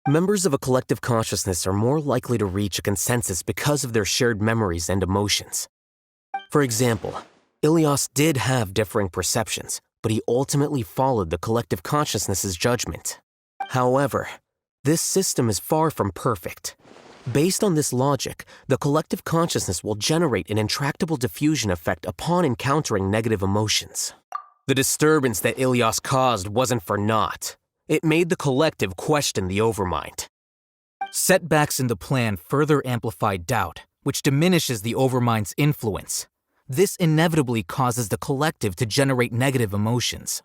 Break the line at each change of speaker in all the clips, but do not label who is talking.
Members of a collective consciousness are more likely to reach a consensus because of their shared memories and emotions. For example, Ilias did have differing perceptions, but he ultimately followed the collective consciousness's judgment. However, this system is far from perfect. Based on this logic, the collective consciousness will generate an intractable diffusion effect upon encountering negative emotions. The disturbance that Ilias caused wasn't for naught. It made the collective question the overmind.
Setbacks in the plan further amplify doubt, which diminishes the overmind's influence. This inevitably causes the collective to generate negative emotions.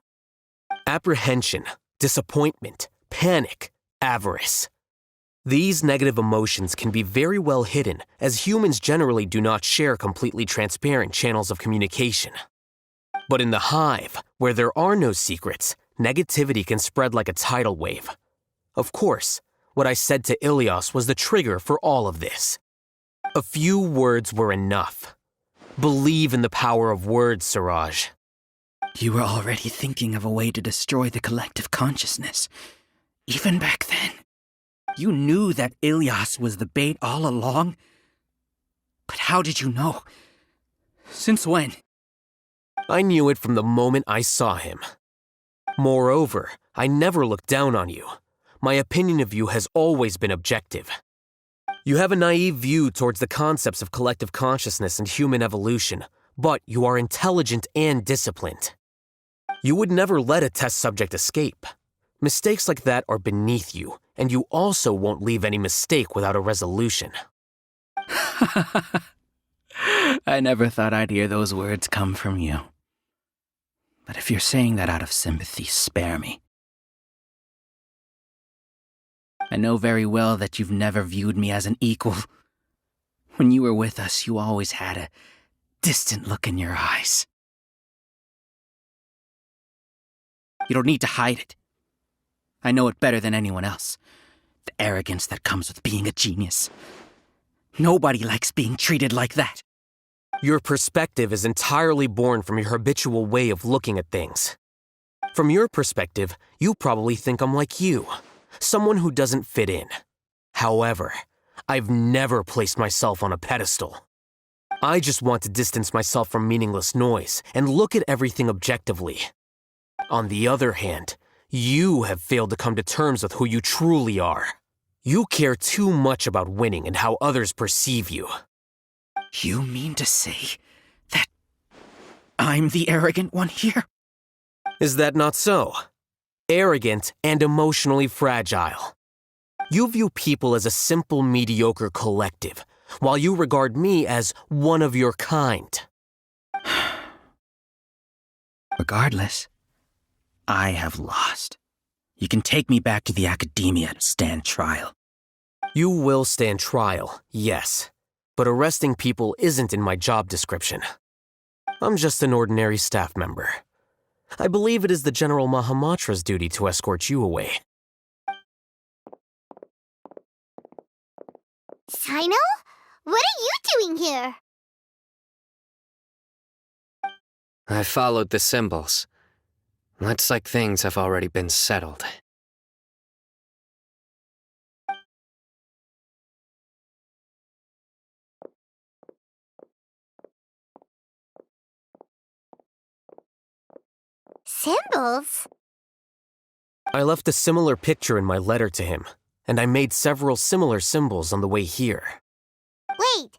Apprehension, disappointment, panic, avarice. These negative emotions can be very well hidden, as humans generally do not share completely transparent channels of communication. But in the hive, where there are no secrets, negativity can spread like a tidal wave. Of course, what I said to Ilias was the trigger for all of this. A few words were enough. Believe in the power of words, Siraj.
You were already thinking of a way to destroy the collective consciousness. Even back then. You knew that Ilias was the bait all along? But how did you know? Since when?
I knew it from the moment I saw him. Moreover, I never looked down on you. My opinion of you has always been objective. You have a naive view towards the concepts of collective consciousness and human evolution, but you are intelligent and disciplined. You would never let a test subject escape. Mistakes like that are beneath you, and you also won't leave any mistake without a resolution.
I never thought I'd hear those words come from you. But if you're saying that out of sympathy, spare me. I know very well that you've never viewed me as an equal. When you were with us, you always had a distant look in your eyes. You don't need to hide it. I know it better than anyone else. The arrogance that comes with being a genius. Nobody likes being treated like that.
Your perspective is entirely born from your habitual way of looking at things. From your perspective, you probably think I'm like you, someone who doesn't fit in. However, I've never placed myself on a pedestal. I just want to distance myself from meaningless noise and look at everything objectively. On the other hand, you have failed to come to terms with who you truly are. You care too much about winning and how others perceive you.
You mean to say that I'm the arrogant one here?
Is that not so? Arrogant and emotionally fragile. You view people as a simple, mediocre collective, while you regard me as one of your kind.
Regardless, I have lost. You can take me back to the academia to stand trial.
You will stand trial, yes. But arresting people isn't in my job description. I'm just an ordinary staff member. I believe it is the General Mahamatra's duty to escort you away.
Sino? What are you doing here?
I followed the symbols. Looks like things have already been settled.
Symbols?
I left a similar picture in my letter to him, and I made several similar symbols on the way here.
Wait,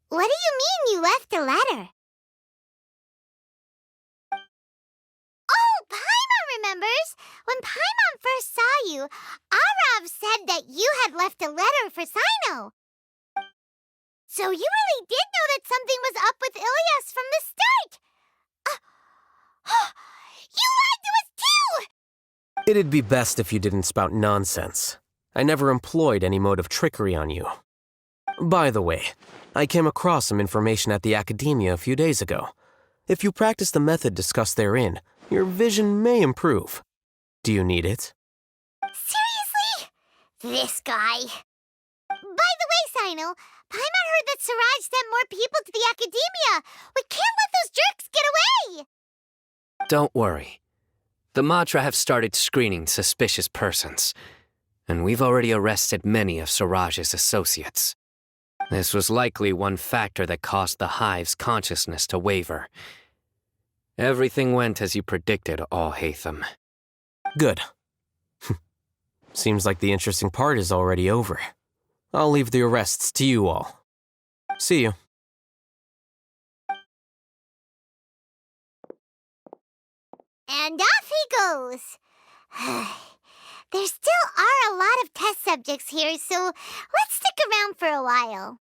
what do you mean you left a letter? Oh, Paimon remembers! When Paimon first saw you, Arav said that you had left a letter for Sino. So you really did know that something was up with Ilias from the start! You lied to us too!
It'd be best if you didn't spout nonsense. I never employed any mode of trickery on you. By the way, I came across some information at the academia a few days ago. If you practice the method discussed therein, your vision may improve. Do you need it?
Seriously? This guy. By the way, Sino, Paimon heard that Siraj sent more people to the academia. We can't let those jerks get away!
Don't worry. The Matra have started screening suspicious persons. and we've already arrested many of Siraj's associates. This was likely one factor that caused the Hive's consciousness to waver. Everything went as you predicted, Alhaitham.
Good. Seems like the interesting part is already over. I'll leave the arrests to you all. See you.
And off he goes. There still are a lot of test subjects here, so let's stick around for a while.